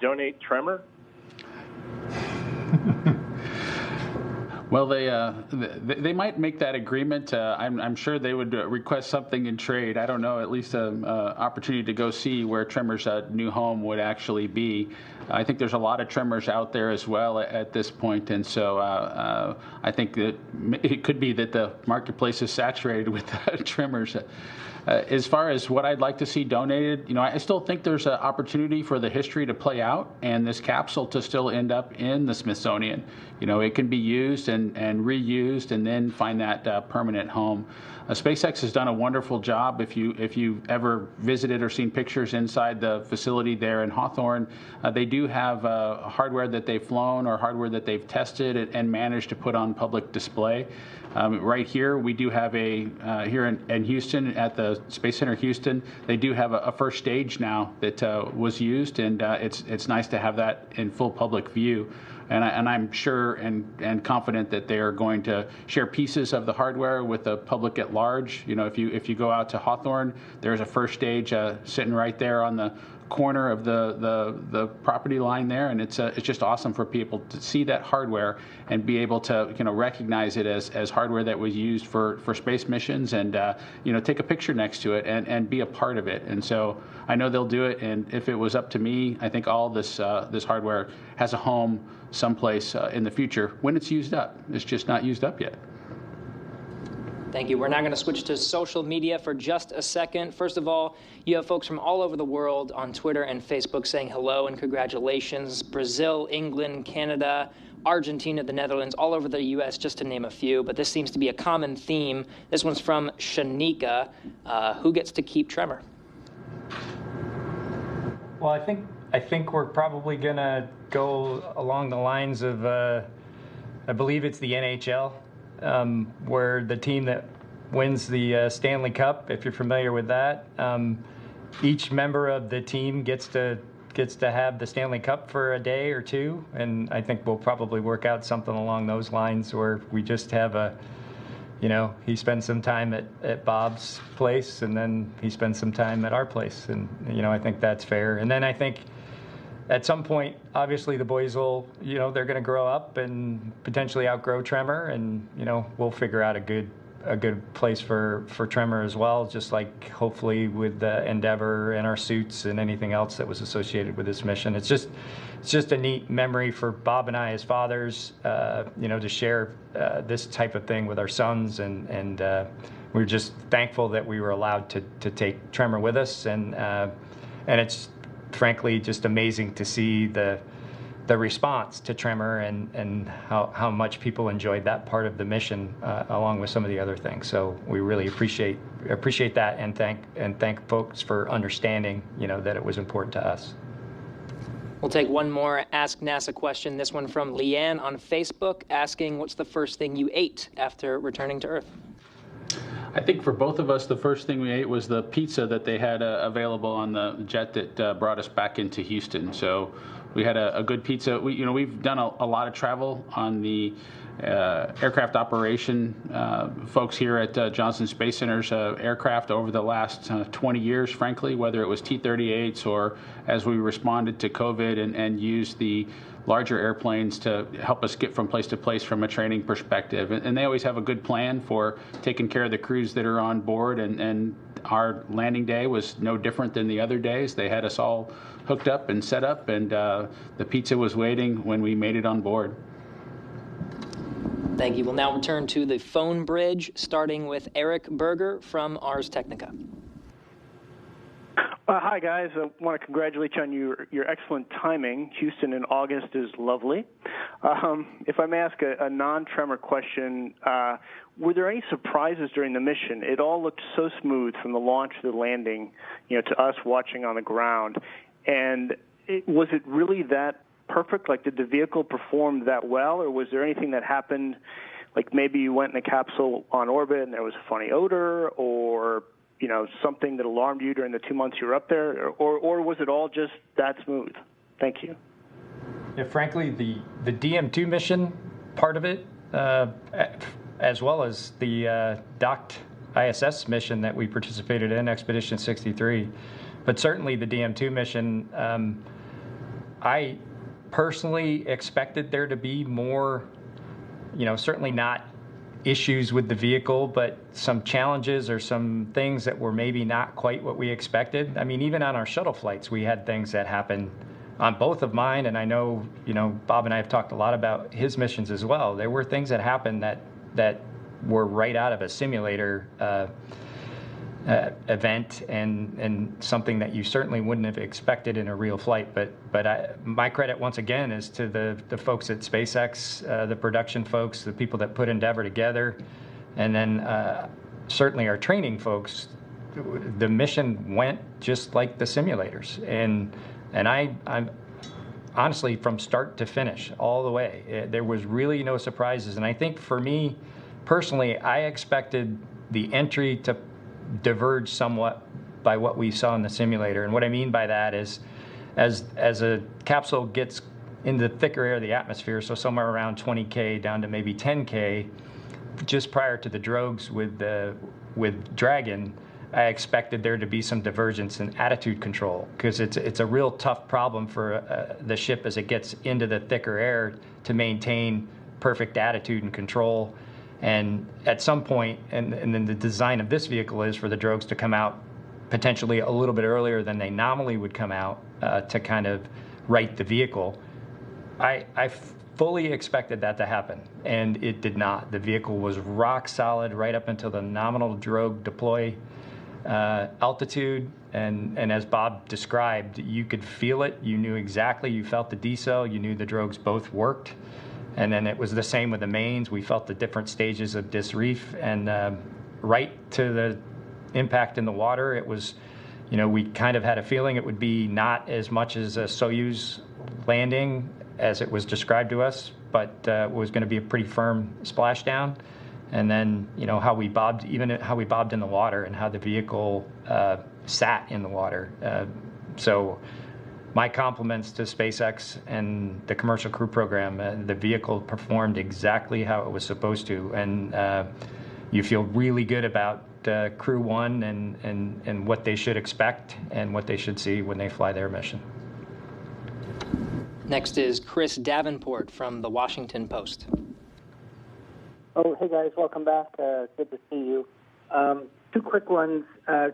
donate tremor? Well, they might make that agreement. I'm sure they would request something in trade. I don't know, at least an opportunity to go see where Tremor's new home would actually be. I think there's a lot of Tremors out there as well at this point, and so I think that it could be that the marketplace is saturated with Tremors. As far as what I'd like to see donated, I still think there's an opportunity for the history to play out and this capsule to still end up in the Smithsonian. It can be used and reused and then find that permanent home. SpaceX has done a wonderful job. If you ever visited or seen pictures inside the facility there in Hawthorne, they do have hardware that they've flown or hardware that they've tested and managed to put on public display. Right here, we do have here in Houston at the Space Center Houston, they do have a first stage now that was used, and it's nice to have that in full public view. And I'm sure and confident that they are going to share pieces of the hardware with the public at large. If you go out to Hawthorne, there's a first stage sitting right there on the corner of the property line there, and it's just awesome for people to see that hardware and be able to recognize it as hardware that was used for space missions, and take a picture next to it and be a part of it. And so I know they'll do it. And if it was up to me, I think all this hardware has a home someplace in the future when it's used up. It's just not used up yet. Thank you. We're now going to switch to social media for just a second. First of all, you have folks from all over the world on Twitter and Facebook saying hello and congratulations. Brazil, England, Canada, Argentina, the Netherlands, all over the U.S., just to name a few. But this seems to be a common theme. This one's from Shanika. Who gets to keep Tremor? Well, I think we're probably going to go along the lines of, I believe it's the NHL. Where the team that wins the Stanley Cup, if you're familiar with that, each member of the team gets to have the Stanley Cup for a day or two, and I think we'll probably work out something along those lines where we just have he spends some time at Bob's place, and then he spends some time at our place, and I think that's fair. And then I think at some point, obviously, the boys will, they're going to grow up and potentially outgrow Tremor, and we'll figure out a good place for Tremor as well. Just like hopefully with the Endeavor and our suits and anything else that was associated with this mission. It's just a neat memory for Bob and I as fathers, to share this type of thing with our sons, and we're just thankful that we were allowed to take Tremor with us, and it's frankly just amazing to see the response to Tremor and how much people enjoyed that part of the mission along with some of the other things. So we really appreciate that and thank folks for understanding that it was important to us. We'll take one more Ask NASA question. This one from Leanne on Facebook, asking, what's the first thing you ate after returning to Earth? I think for both of us, the first thing we ate was the pizza that they had available on the jet that brought us back into Houston. So we had a good pizza. We've done a lot of travel on the aircraft operation folks here at Johnson Space Center's aircraft over the last 20 years, frankly, whether it was T-38s or as we responded to COVID and used the larger airplanes to help us get from place to place from a training perspective. And they always have a good plan for taking care of the crews that are on board. And our landing day was no different than the other days. They had us all hooked up and set up, and the pizza was waiting when we made it on board. Thank you. We'll now return to the phone bridge, starting with Eric Berger from Ars Technica. Hi, guys. I want to congratulate you on your excellent timing. Houston in August is lovely. If I may ask a non-Tremor question, were there any surprises during the mission? It all looked so smooth from the launch to the landing, to us watching on the ground. And was it really that perfect? Like, did the vehicle perform that well, or was there anything that happened, like maybe you went in a capsule on orbit and there was a funny odor, or something that alarmed you during the 2 months you were up there, or was it all just that smooth? Thank you. Yeah, frankly, the DM2 mission part of it, as well as the docked ISS mission that we participated in, Expedition 63, but certainly the DM2 mission, I personally expected there to be more, certainly not issues with the vehicle, but some challenges or some things that were maybe not quite what we expected. I mean, even on our shuttle flights, we had things that happened on both of mine, and I know, Bob and I have talked a lot about his missions as well. There were things that happened that were right out of a simulator event and something that you certainly wouldn't have expected in a real flight. But my credit once again is to the folks at SpaceX, the production folks, the people that put Endeavour together, and then certainly our training folks. The mission went just like the simulators, and I'm honestly, from start to finish, all the way, there was really no surprises. And I think for me personally, I expected the entry to diverge somewhat by what we saw in the simulator. And what I mean by that is, as a capsule gets into the thicker air of the atmosphere, so somewhere around 20K down to maybe 10K, just prior to the drogues with Dragon, I expected there to be some divergence in attitude control, because it's a real tough problem for the ship as it gets into the thicker air to maintain perfect attitude and control. And at some point, and then the design of this vehicle is for the drogues to come out potentially a little bit earlier than they normally would come out to kind of right the vehicle. I fully expected that to happen, and it did not. The vehicle was rock solid right up until the nominal drogue deploy altitude, and as Bob described, you could feel it. You knew exactly. You felt the decel. You knew the drogues both worked. And then it was the same with the mains. We felt the different stages of disreef, and right to the impact in the water, it was, we kind of had a feeling it would be not as much as a Soyuz landing as it was described to us, but it was going to be a pretty firm splashdown. And then, how we bobbed in the water, and how the vehicle sat in the water. So my compliments to SpaceX and the commercial crew program. The vehicle performed exactly how it was supposed to, and you feel really good about Crew 1 and what they should expect and what they should see when they fly their mission. Next is Chris Davenport from the Washington Post. Oh, hey guys, welcome back. Good to see you. Two quick ones.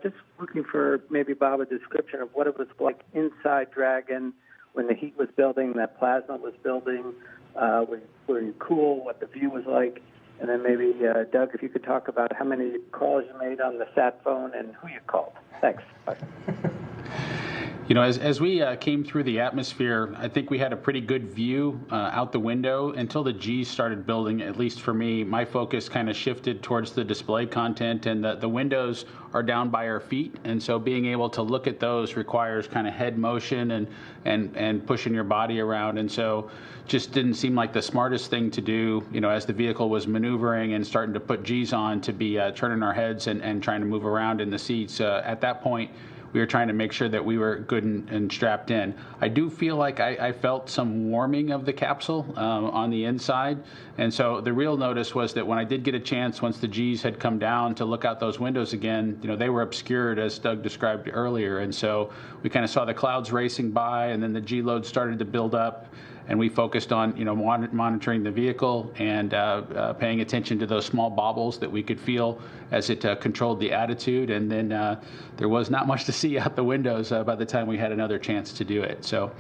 Just looking for maybe, Bob, a description of what it was like inside Dragon when the heat was building, that plasma was building. Were you cool? What the view was like? And then maybe, Doug, if you could talk about how many calls you made on the sat phone and who you called. Thanks. Bye. As we came through the atmosphere, I think we had a pretty good view out the window until the G's started building. At least for me, my focus kind of shifted towards the display content, and the windows are down by our feet, and so being able to look at those requires kind of head motion and pushing your body around, and so just didn't seem like the smartest thing to do, as the vehicle was maneuvering and starting to put G's on, to be turning our heads and trying to move around in the seats. At that point, we were trying to make sure that we were good and strapped in. I do feel like I felt some warming of the capsule on the inside. And so the real notice was that when I did get a chance, once the G's had come down, to look out those windows again, they were obscured, as Doug described earlier. And so we kind of saw the clouds racing by, and then the G load started to build up. And we focused on, monitoring the vehicle and paying attention to those small bobbles that we could feel as it controlled the attitude. And then there was not much to see out the windows by the time we had another chance to do it. So,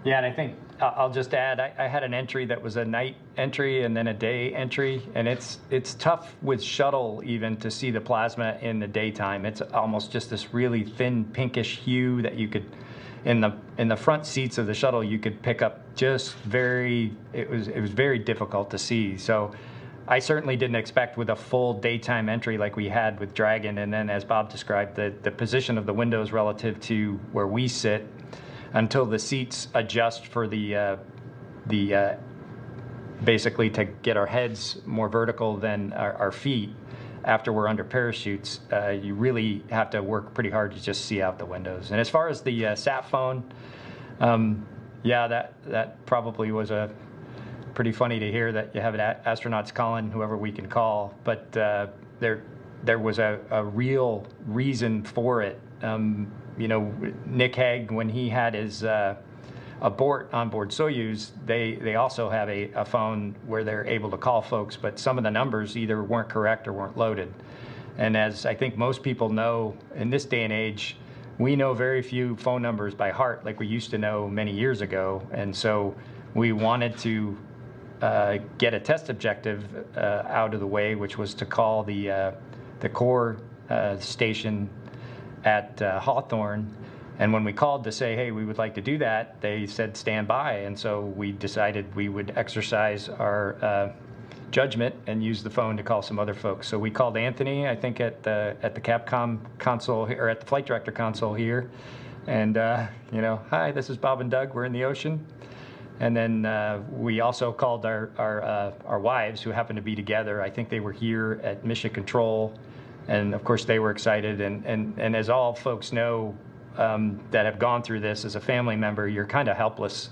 yeah, and I think I'll just add, I had an entry that was a night entry and then a day entry, and it's tough with shuttle even to see the plasma in the daytime. It's almost just this really thin pinkish hue that you could. In the front seats of the shuttle, you could pick up just it was very difficult to see. So I certainly didn't expect with a full daytime entry like we had with Dragon, and then as Bob described, the position of the windows relative to where we sit until the seats adjust for the basically to get our heads more vertical than our feet. After we're under parachutes, you really have to work pretty hard to just see out the windows. And as far as the sat phone, that probably was a pretty funny to hear that you have astronauts calling whoever we can call. But there was a real reason for it. Nick Hague, when he had his abort onboard Soyuz, they also have a phone where they're able to call folks, but some of the numbers either weren't correct or weren't loaded. And as I think most people know in this day and age, we know very few phone numbers by heart like we used to know many years ago. And so we wanted to get a test objective out of the way, which was to call the core station at Hawthorne. And when we called to say, hey, we would like to do that, they said stand by. And so we decided we would exercise our judgment and use the phone to call some other folks. So we called Anthony, I think, at the Capcom console, or at the flight director console here. And, hi, this is Bob and Doug. We're in the ocean. And then we also called our wives, who happened to be together. I think they were here at Mission Control. And, of course, they were excited. And as all folks know, that have gone through this as a family member, you're kind of helpless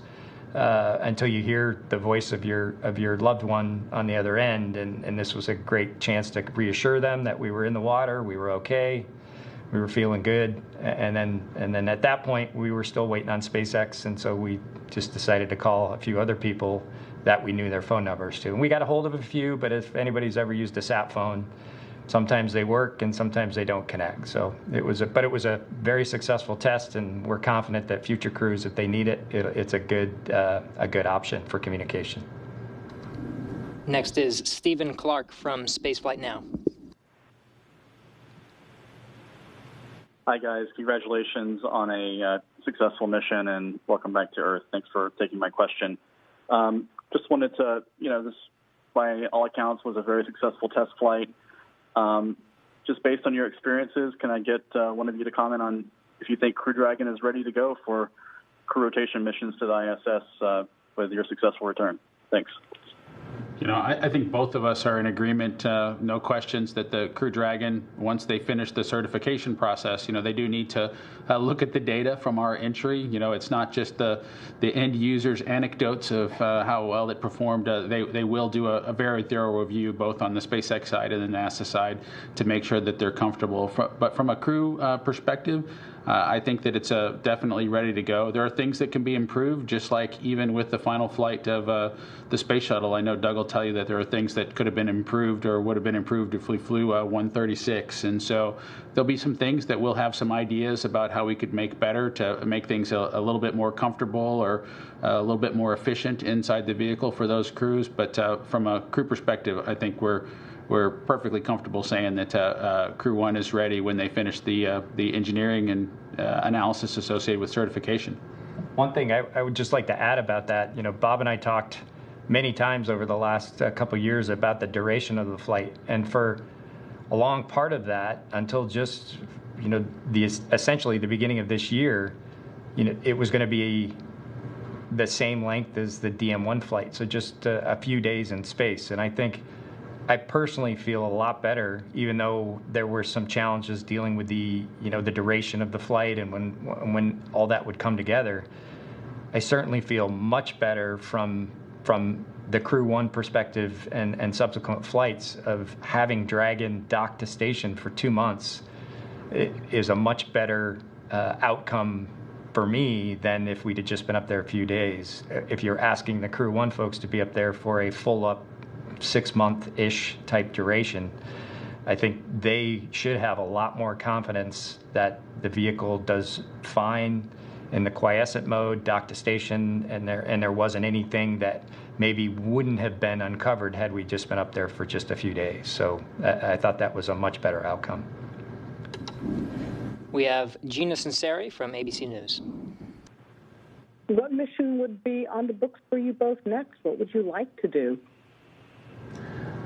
until you hear the voice of your loved one on the other end. And this was a great chance to reassure them that we were in the water, we were okay, we were feeling good. And then at that point, we were still waiting on SpaceX, and so we just decided to call a few other people that we knew their phone numbers to. And we got a hold of a few, but if anybody's ever used a sat phone, sometimes they work and sometimes they don't connect. So it was a very successful test, and we're confident that future crews, if they need it, it's a good option for communication. Next is Stephen Clark from Spaceflight Now. Hi guys, congratulations on a successful mission and welcome back to Earth. Thanks for taking my question. Just wanted to, this by all accounts was a very successful test flight. Just based on your experiences, can I get one of you to comment on if you think Crew Dragon is ready to go for crew rotation missions to the ISS with your successful return? Thanks. I think both of us are in agreement, no questions, that the Crew Dragon, once they finish the certification process, they do need to look at the data from our entry. It's not just the end users' anecdotes of how well it performed. They will do a very thorough review, both on the SpaceX side and the NASA side, to make sure that they're comfortable. But from a crew perspective, I think that it's definitely ready to go. There are things that can be improved, just like even with the final flight of the space shuttle. I know Doug will tell you that there are things that could have been improved or would have been improved if we flew 136. And so there'll be some things that we'll have some ideas about how we could make better to make things a little bit more comfortable or a little bit more efficient inside the vehicle for those crews. But from a crew perspective, I think we're perfectly comfortable saying that Crew 1 is ready when they finish the engineering and analysis associated with certification. One thing I would just like to add about that, Bob and I talked many times over the last couple of years about the duration of the flight. And for a long part of that, until just, essentially the beginning of this year, it was going to be the same length as the DM1 flight. So just a few days in space. And I personally feel a lot better, even though there were some challenges dealing with the duration of the flight and when all that would come together. I certainly feel much better from the Crew 1 perspective and subsequent flights of having Dragon docked to station for 2 months. It is a much better outcome for me than if we'd have just been up there a few days. If you're asking the Crew 1 folks to be up there for a full-up 6-month-ish type duration, I think they should have a lot more confidence that the vehicle does fine in the quiescent mode, docked to station, and there wasn't anything that maybe wouldn't have been uncovered had we just been up there for just a few days. So I thought that was a much better outcome. We have Gina Sinceri from ABC News. What mission would be on the books for you both next? What would you like to do?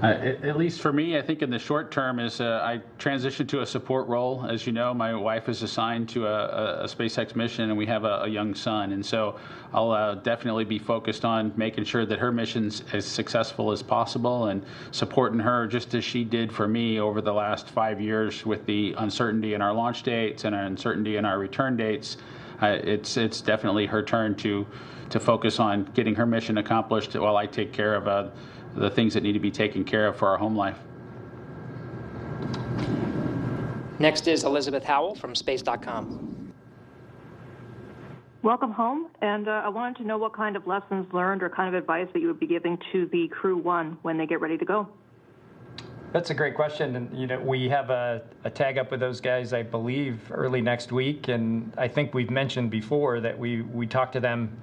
At least for me, I think in the short term is I transitioned to a support role. As you know, my wife is assigned to a SpaceX mission, and we have a young son. And so I'll definitely be focused on making sure that her mission's as successful as possible and supporting her just as she did for me over the last 5 years with the uncertainty in our launch dates and our uncertainty in our return dates. It's definitely her turn to focus on getting her mission accomplished while I take care of the things that need to be taken care of for our home life. Next is Elizabeth Howell from Space.com. Welcome home, and I wanted to know what kind of lessons learned or kind of advice that you would be giving to the Crew 1 when they get ready to go. That's a great question, and we have a tag up with those guys, I believe, early next week, and I think we've mentioned before that we talked to them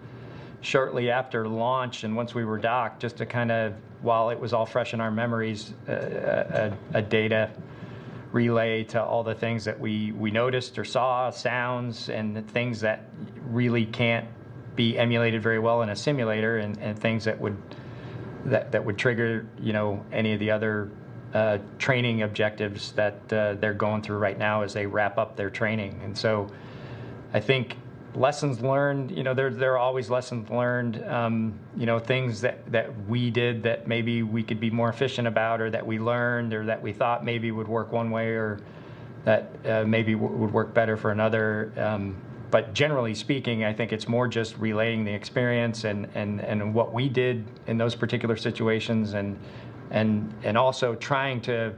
shortly after launch, and once we were docked, just to kind of, while it was all fresh in our memories, a data relay to all the things that we noticed or saw, sounds, and things that really can't be emulated very well in a simulator, and things that would trigger any of the other training objectives that they're going through right now as they wrap up their training. And so I think lessons learned, there are always lessons learned, things that we did that maybe we could be more efficient about, or that we learned, or that we thought maybe would work one way, or that maybe would work better for another. But generally speaking, I think it's more just relaying the experience and what we did in those particular situations, and also trying to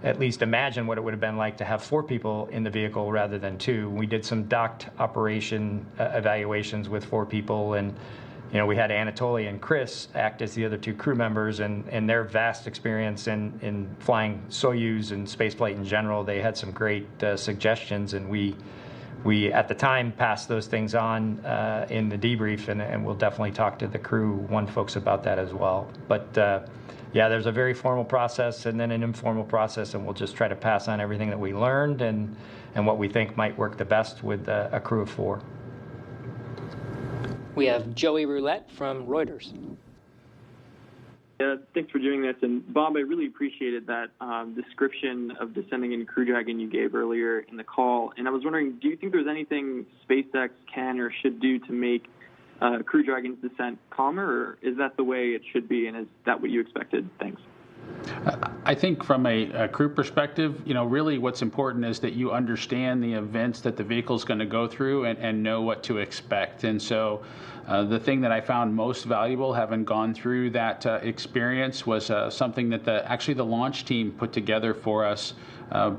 at least imagine what it would have been like to have 4 people in the vehicle rather than 2. We did some docked operation evaluations with 4 people, and we had Anatoly and Chris act as the other 2 crew members, and their vast experience in flying Soyuz and spaceflight in general. They had some great suggestions, and we at the time passed those things on in the debrief, and we'll definitely talk to the Crew 1 folks about that as well. But yeah, there's a very formal process and then an informal process, and we'll just try to pass on everything that we learned and what we think might work the best with a crew of 4. We have Joey Roulette from Reuters. Thanks for doing this. And Bob, I really appreciated that description of descending in Crew Dragon you gave earlier in the call. And I was wondering, do you think there's anything SpaceX can or should do to make Crew Dragon's descent calmer, or is that the way it should be, and is that what you expected? Thanks. I think from a crew perspective, really what's important is that you understand the events that the vehicle is going to go through and know what to expect. And so the thing that I found most valuable, having gone through that experience, was something that the launch team put together for us,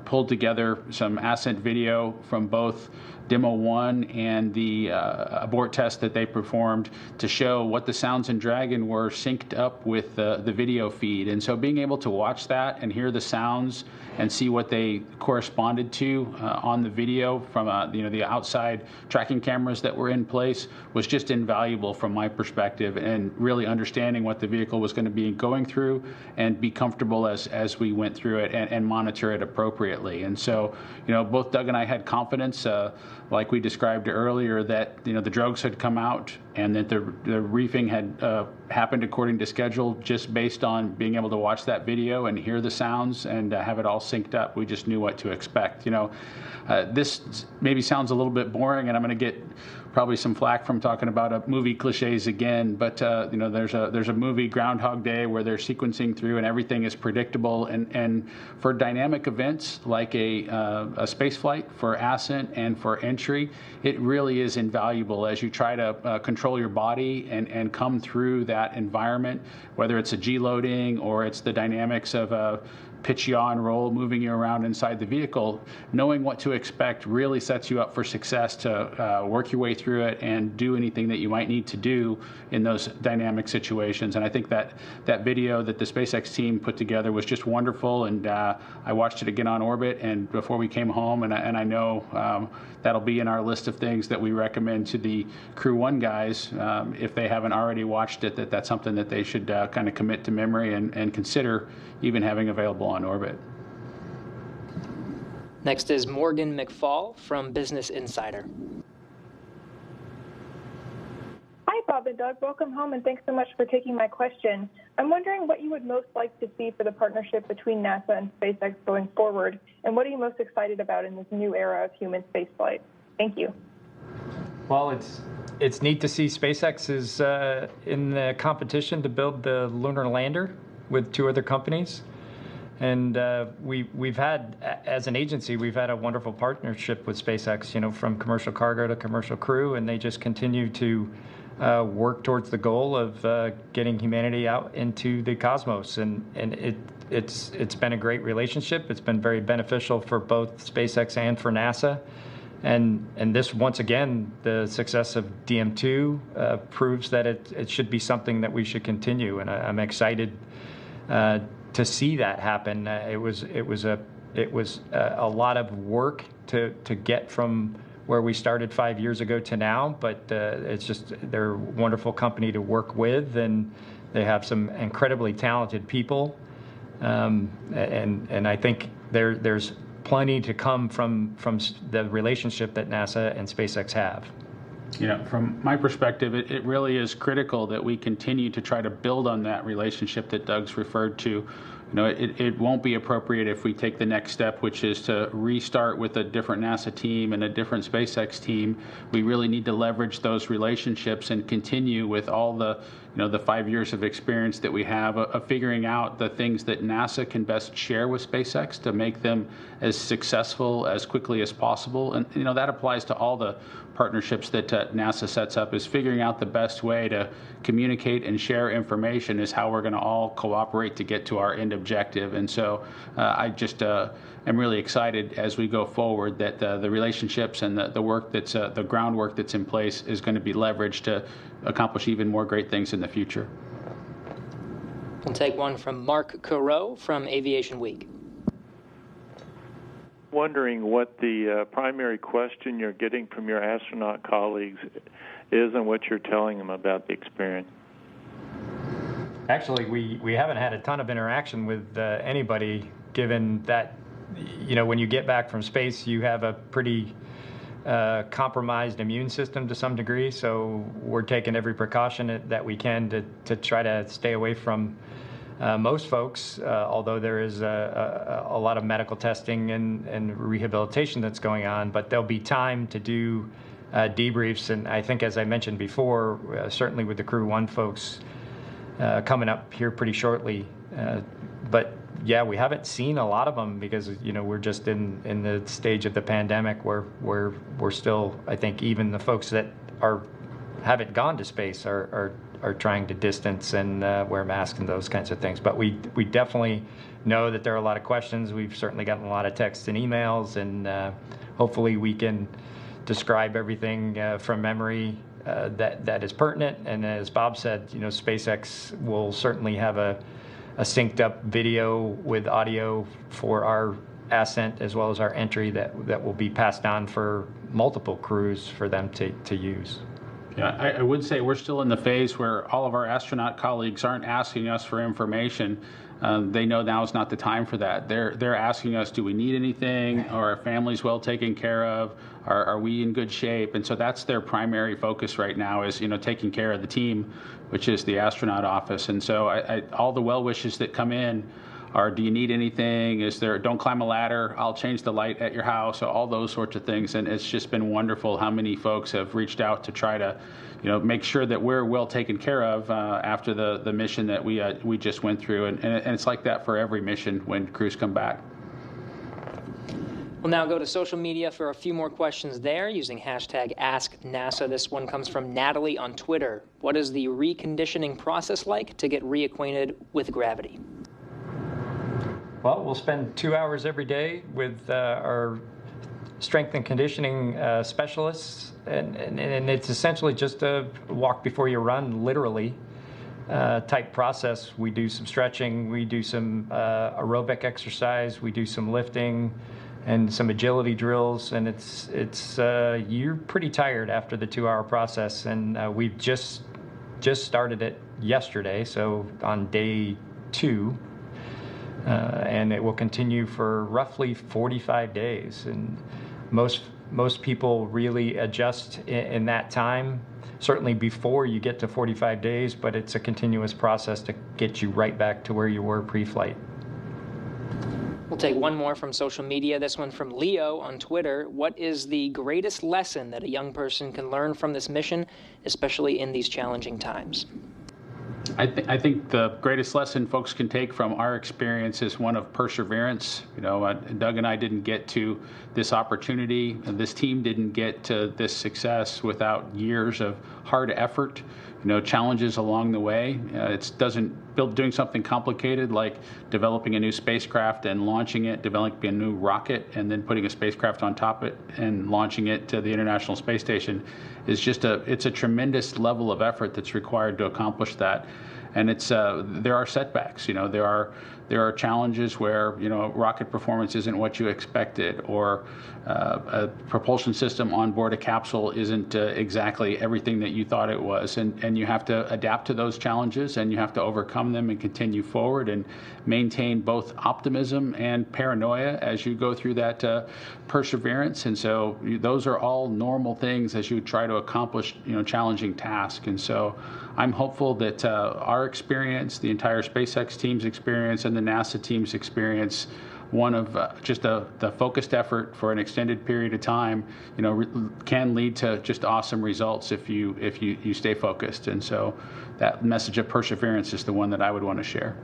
pulled together some ascent video from both Demo 1 and the abort test that they performed to show what the sounds in Dragon were synced up with the video feed. And so being able to watch that and hear the sounds and see what they corresponded to on the video from the outside tracking cameras that were in place was just invaluable from my perspective, and really understanding what the vehicle was going to be going through and be comfortable as we went through it and monitor it appropriately. And so both Doug and I had confidence, like we described earlier, that the drogues had come out and that the reefing had happened according to schedule, just based on being able to watch that video and hear the sounds and have it all synced up. We just knew what to expect. This maybe sounds a little bit boring, and I'm going to get probably some flack from talking about movie cliches again, but there's a movie, Groundhog Day, where they're sequencing through and everything is predictable. And for dynamic events like a space flight, for ascent and for entry, it really is invaluable as you try to control your body and come through that environment, whether it's a G-loading or it's the dynamics of a pitch, yaw, and roll, moving you around inside the vehicle. Knowing what to expect really sets you up for success to work your way through it and do anything that you might need to do in those dynamic situations. And I think that video that the SpaceX team put together was just wonderful, and I watched it again on orbit and before we came home, and I know that'll be in our list of things that we recommend to the Crew 1 guys if they haven't already watched it, that's something that they should kind of commit to memory and consider even having available on orbit. Next is Morgan McFall from Business Insider. Hi, Bob and Doug. Welcome home, and thanks so much for taking my question. I'm wondering what you would most like to see for the partnership between NASA and SpaceX going forward, and what are you most excited about in this new era of human spaceflight? Thank you. Well, it's neat to see SpaceX is in the competition to build the lunar lander with 2 other companies. And we've had, as an agency, we've had a wonderful partnership with SpaceX, from commercial cargo to commercial crew, and they just continue to work towards the goal of getting humanity out into the cosmos. And it's been a great relationship. It's been very beneficial for both SpaceX and for NASA. And this, once again, the success of DM2 proves that it should be something that we should continue. And I'm excited to see that happen. It was a lot of work to get from where we started 5 years ago to now, but it's just, they're a wonderful company to work with, and they have some incredibly talented people, and I think there's plenty to come from the relationship that NASA and SpaceX have. You know, from my perspective, it really is critical that we continue to try to build on that relationship that Doug's referred to. You know, it won't be appropriate if we take the next step, which is to restart with a different NASA team and a different SpaceX team. We really need to leverage those relationships and continue with all the, the 5 years of experience that we have of figuring out the things that NASA can best share with SpaceX to make them as successful as quickly as possible. And, that applies to all the partnerships that NASA sets up, is figuring out the best way to communicate and share information is how we're going to all cooperate to get to our end objective. And so I just am really excited as we go forward that the relationships and the work that's the groundwork that's in place is going to be leveraged to accomplish even more great things in the future. We'll take one from Mark Carreau from Aviation Week. Wondering what the primary question you're getting from your astronaut colleagues is and what you're telling them about the experience. Actually, we haven't had a ton of interaction with anybody, given that, when you get back from space, you have a pretty compromised immune system to some degree, so we're taking every precaution that we can to try to stay away from most folks, although there is a lot of medical testing and rehabilitation that's going on, but there'll be time to do debriefs. And I think, as I mentioned before, certainly with the Crew 1 folks coming up here pretty shortly. But yeah, we haven't seen a lot of them because, we're just in the stage of the pandemic where we're still, I think, even the folks that haven't gone to space are trying to distance and wear masks and those kinds of things. But we definitely know that there are a lot of questions. We've certainly gotten a lot of texts and emails, and hopefully we can describe everything from memory that is pertinent. And as Bob said, SpaceX will certainly have a synced up video with audio for our ascent as well as our entry that will be passed on for multiple crews for them to use. Yeah, I would say we're still in the phase where all of our astronaut colleagues aren't asking us for information. They know now is not the time for that. They're asking us, do we need anything? Are our families well taken care of? Are we in good shape? And so that's their primary focus right now, is taking care of the team, which is the astronaut office. And so all the well wishes that come in are, do you need anything? Is there, don't climb a ladder, I'll change the light at your house, all those sorts of things. And it's just been wonderful how many folks have reached out to try to, make sure that we're well taken care of after the mission that we just went through. And it's like that for every mission when crews come back. We'll now go to social media for a few more questions there using hashtag AskNASA. This one comes from Natalie on Twitter. What is the reconditioning process like to get reacquainted with gravity? Well, we'll spend 2 hours every day with our strength and conditioning specialists, and it's essentially just a walk before you run, literally, type process. We do some stretching, we do some aerobic exercise, we do some lifting, and some agility drills, and it's you're pretty tired after the 2 hour process, and we've just started it yesterday, so on day 2. And it will continue for roughly 45 days. And most people really adjust in that time, certainly before you get to 45 days, but it's a continuous process to get you right back to where you were pre-flight. We'll take one more from social media, this one from Leo on Twitter. What is the greatest lesson that a young person can learn from this mission, especially in these challenging times? I think the greatest lesson folks can take from our experience is one of perseverance. Doug and I didn't get to this opportunity, and this team didn't get to this success without years of hard effort. Challenges along the way. Doing something complicated like developing a new spacecraft and launching it, developing a new rocket, and then putting a spacecraft on top of it and launching it to the International Space Station is it's a tremendous level of effort that's required to accomplish that. And there are setbacks. There are challenges where rocket performance isn't what you expected, or a propulsion system on board a capsule isn't exactly everything that you thought it was, and you have to adapt to those challenges, and you have to overcome them and continue forward and maintain both optimism and paranoia as you go through that perseverance. And so those are all normal things as you try to accomplish challenging tasks. And so I'm hopeful that our experience, the entire SpaceX team's experience, and the NASA team's experience, one of just the focused effort for an extended period of time, can lead to just awesome results if you stay focused. And so that message of perseverance is the one that I would want to share.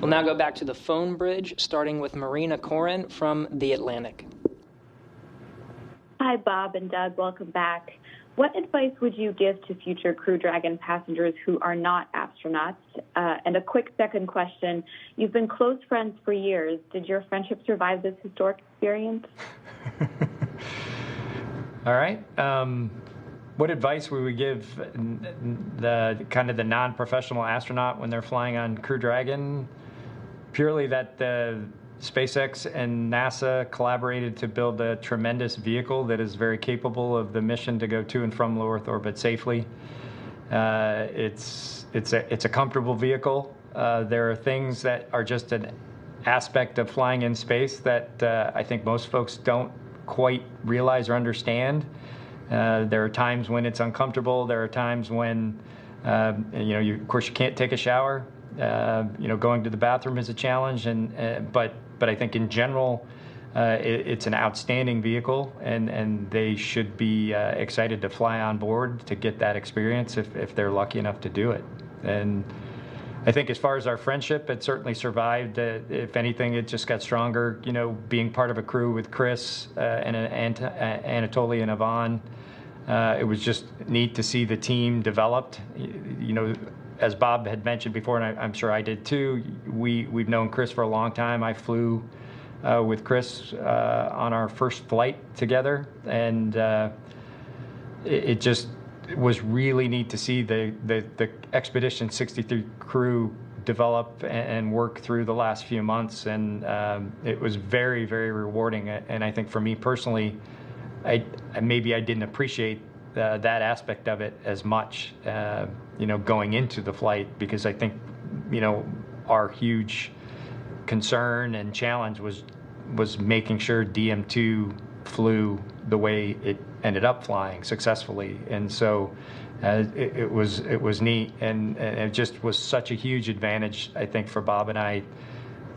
We'll now go back to the phone bridge, starting with Marina Corin from The Atlantic. Hi, Bob and Doug. Welcome back. What advice would you give to future Crew Dragon passengers who are not astronauts? And a quick second question. You've been close friends for years. Did your friendship survive this historic experience? All right. What advice would we give the non-professional astronaut when they're flying on Crew Dragon? Purely that SpaceX and NASA collaborated to build a tremendous vehicle that is very capable of the mission to go to and from low Earth orbit safely. It's a comfortable vehicle. There are things that are just an aspect of flying in space that I think most folks don't quite realize or understand. There are times when it's uncomfortable. There are times when of course you can't take a shower. Going to the bathroom is a challenge, but I think in general, it's an outstanding vehicle, and they should be excited to fly on board to get that experience if they're lucky enough to do it. And I think as far as our friendship, it certainly survived. If anything, it just got stronger. Being part of a crew with Chris and Anatoly and Yvonne, it was just neat to see the team developed. As Bob had mentioned before, and I'm sure I did too, we've known Chris for a long time. I flew with Chris on our first flight together, and it just was really neat to see the Expedition 63 crew develop and work through the last few months, and it was very, very rewarding. And I think for me personally, I didn't appreciate that aspect of it as much, going into the flight, because I think, our huge concern and challenge was making sure DM2 flew the way it ended up flying successfully. And so it was neat, and it just was such a huge advantage, I think, for Bob and I,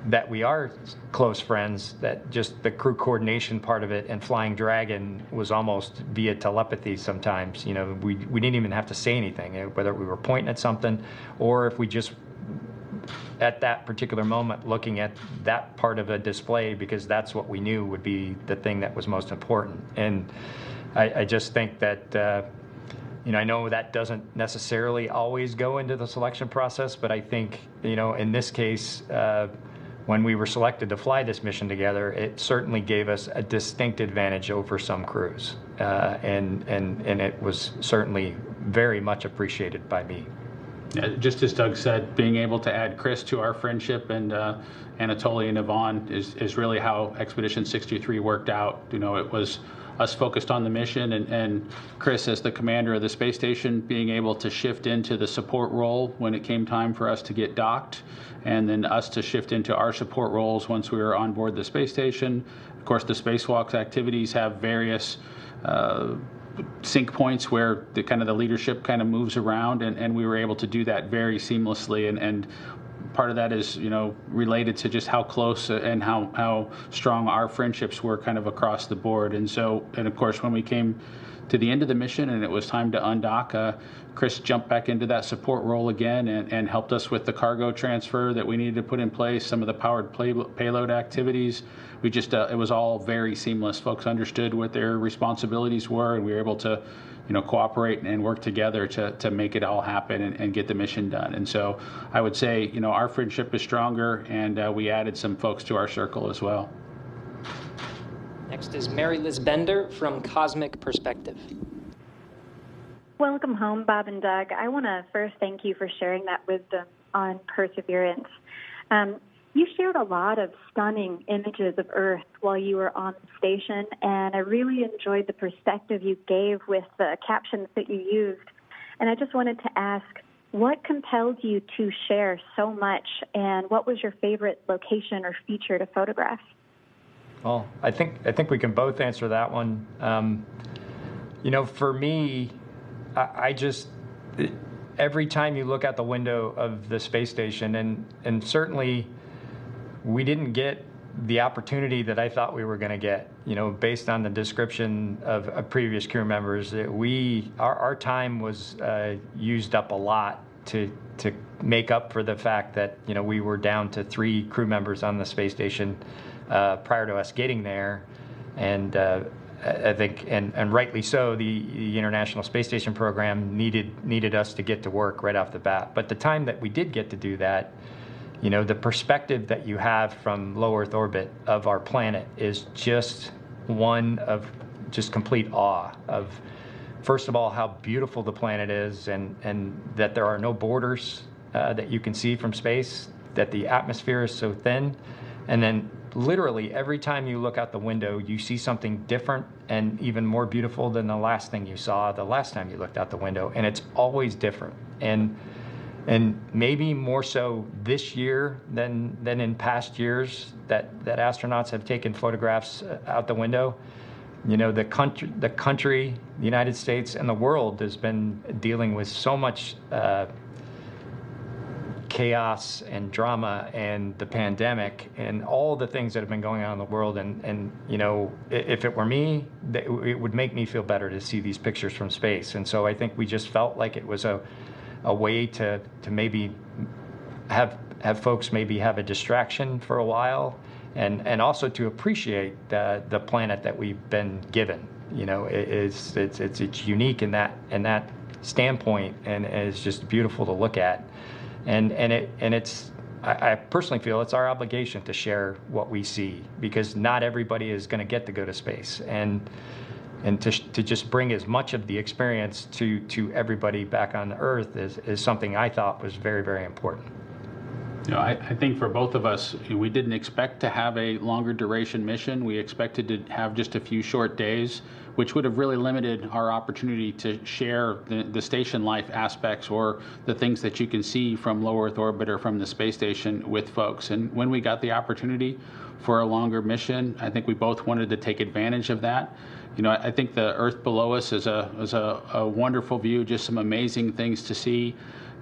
that we are close friends, that just the crew coordination part of it and Flying Dragon was almost via telepathy sometimes. We didn't even have to say anything, whether we were pointing at something or if we just, at that particular moment, looking at that part of a display, because that's what we knew would be the thing that was most important. And I just think that, I know that doesn't necessarily always go into the selection process, but I think, in this case, when we were selected to fly this mission together, it certainly gave us a distinct advantage over some crews, and it was certainly very much appreciated by me. Just as Doug said, being able to add Chris to our friendship and Anatoly and Yvonne is really how Expedition 63 worked out. It was us focused on the mission, and Chris, as the commander of the space station, being able to shift into the support role when it came time for us to get docked, and then us to shift into our support roles once we were on board the space station. Of course, the spacewalk activities have various sync points where the leadership moves around, and we were able to do that very seamlessly. And part of that is, related to just how close and how strong our friendships were kind of across the board. And of course, when we came to the end of the mission and it was time to undock, Chris jumped back into that support role again and helped us with the cargo transfer that we needed to put in place, some of the powered payload activities. We just, it was all very seamless. Folks understood what their responsibilities were, and we were able to, cooperate and work together to make it all happen and get the mission done. And so I would say, our friendship is stronger, and we added some folks to our circle as well. Next is Mary Liz Bender from Cosmic Perspective. Welcome home, Bob and Doug. I want to first thank you for sharing that wisdom on Perseverance. You shared a lot of stunning images of Earth while you were on the station, and I really enjoyed the perspective you gave with the captions that you used. And I just wanted to ask, what compelled you to share so much, and what was your favorite location or feature to photograph? Well, I think we can both answer that one. For me, I just, every time you look out the window of the space station, and certainly we didn't get the opportunity that I thought we were going to get, based on the description of previous crew members. Our time was used up a lot to make up for the fact that, we were down to 3 crew members on the space station prior to us getting there. And I think, and rightly so, the International Space Station program needed us to get to work right off the bat. But the time that we did get to do that, the perspective that you have from low Earth orbit of our planet is just one of just complete awe of, first of all, how beautiful the planet is, and that there are no borders that you can see from space, that the atmosphere is so thin, and then literally every time you look out the window, you see something different and even more beautiful than the last thing you saw the last time you looked out the window, and it's always different. And maybe more so this year than in past years that astronauts have taken photographs out the window. The country, the United States, and the world has been dealing with so much chaos and drama and the pandemic and all the things that have been going on in the world. And if it were me, it would make me feel better to see these pictures from space. And so I think we just felt like it was a way to maybe have folks maybe have a distraction for a while, and also to appreciate the planet that we've been given. It's unique in that standpoint, and it's just beautiful to look at. I personally feel it's our obligation to share what we see, because not everybody is going to get to go to space, and to just bring as much of the experience to everybody back on Earth is something I thought was very, very important. I think for both of us, we didn't expect to have a longer duration mission. We expected to have just a few short days, which would have really limited our opportunity to share the station life aspects or the things that you can see from low Earth orbit or from the space station with folks. And when we got the opportunity for a longer mission, I think we both wanted to take advantage of that. I think the Earth below us is a wonderful view, just some amazing things to see.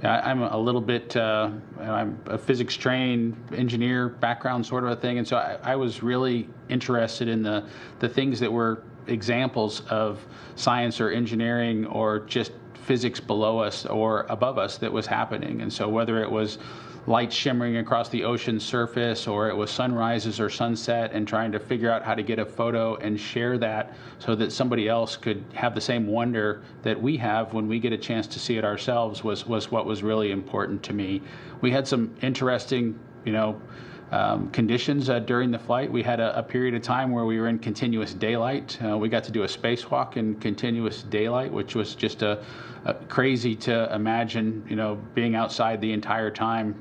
I'm a little bit, I'm a physics trained engineer background sort of a thing, and so I was really interested in the things that were examples of science or engineering or just physics below us or above us that was happening. And so whether it was light shimmering across the ocean's surface, or it was sunrises or sunset, and trying to figure out how to get a photo and share that so that somebody else could have the same wonder that we have when we get a chance to see it ourselves was what was really important to me. We had some interesting, conditions during the flight. We had a period of time where we were in continuous daylight. We got to do a spacewalk in continuous daylight, which was just crazy to imagine. Being outside the entire time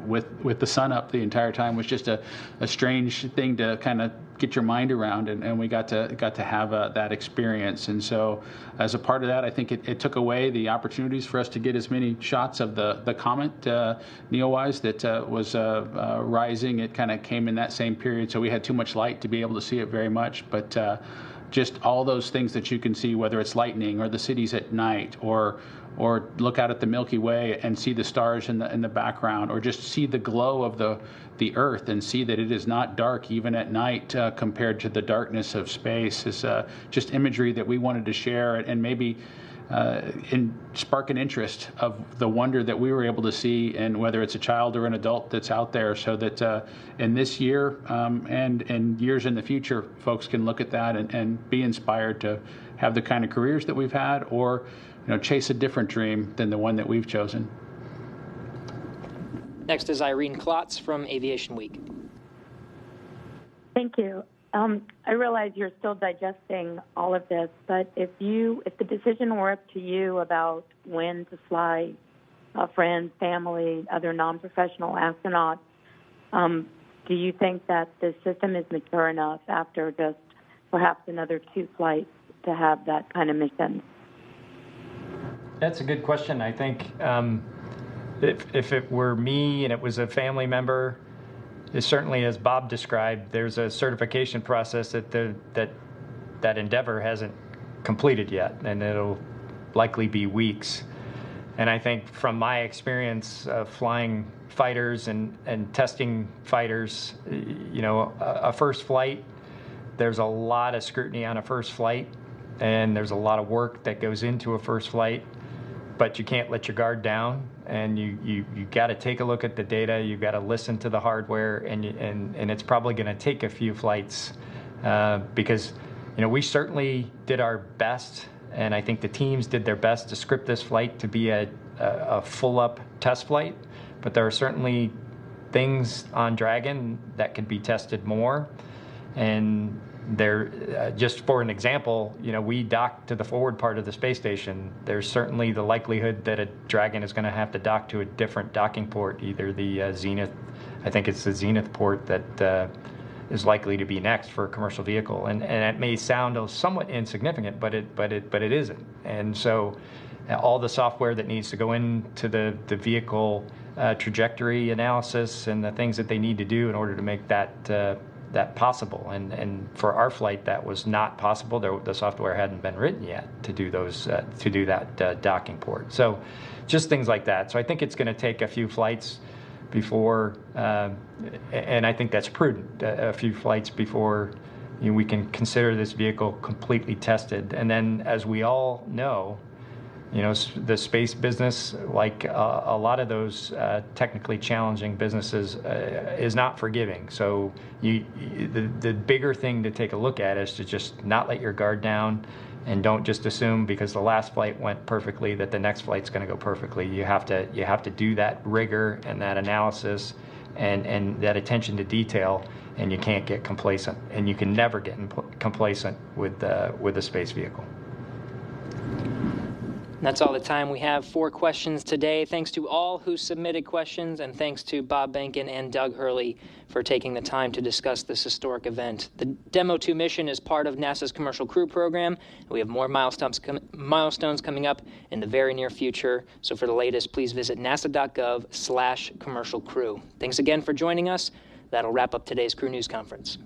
with the sun up the entire time was just a strange thing to kind of get your mind around, and we got to have that experience. And so as a part of that, I think it took away the opportunities for us to get as many shots of the comet Neowise that was rising. It kind of came in that same period, so we had too much light to be able to see it very much. But just all those things that you can see, whether it's lightning or the cities at night, or look out at the Milky Way and see the stars in the background, or just see the glow of the Earth and see that it is not dark even at night compared to the darkness of space, is just imagery that we wanted to share and maybe spark an interest of the wonder that we were able to see, and whether it's a child or an adult that's out there, so that in this year and years in the future, folks can look at that and be inspired to have the kind of careers that we've had, or chase a different dream than the one that we've chosen. Next is Irene Klotz from Aviation Week. Thank you. I realize you're still digesting all of this, but if the decision were up to you about when to fly friends, family, other non-professional astronauts, do you think that the system is mature enough after just perhaps another 2 flights to have that kind of mission? That's a good question. I think if it were me and it was a family member, certainly, as Bob described, there's a certification process that Endeavor hasn't completed yet, and it'll likely be weeks. And I think from my experience of flying fighters and testing fighters, a first flight, there's a lot of scrutiny on a first flight, and there's a lot of work that goes into a first flight. But you can't let your guard down, and you got to take a look at the data. You got to listen to the hardware, and it's probably going to take a few flights because we certainly did our best, and I think the teams did their best to script this flight to be a full-up test flight. But there are certainly things on Dragon that could be tested more, and there, just for an example, we dock to the forward part of the space station. There's certainly the likelihood that a Dragon is going to have to dock to a different docking port, either the Zenith, I think it's the Zenith port that is likely to be next for a commercial vehicle. And it may sound somewhat insignificant, but it isn't. And so all the software that needs to go into the vehicle trajectory analysis and the things that they need to do in order to make that possible, and for our flight that was not possible. The software hadn't been written yet to do that docking port. So just things like that. So I think it's going to take a few flights before, and I think that's prudent, a few flights before we can consider this vehicle completely tested. And then, as we all know, the space business, like a lot of those technically challenging businesses, is not forgiving. So the bigger thing to take a look at is to just not let your guard down, and don't just assume because the last flight went perfectly that the next flight's going to go perfectly. You have to do that rigor and that analysis and that attention to detail, and you can't get complacent, and you can never get complacent with a space vehicle. That's all the time we have for questions today. Thanks to all who submitted questions, and thanks to Bob Behnken and Doug Hurley for taking the time to discuss this historic event. The Demo 2 mission is part of NASA's Commercial Crew program. We have more milestones coming up in the very near future. So for the latest, please visit nasa.gov/commercialcrew. Thanks again for joining us. That'll wrap up today's Crew News Conference.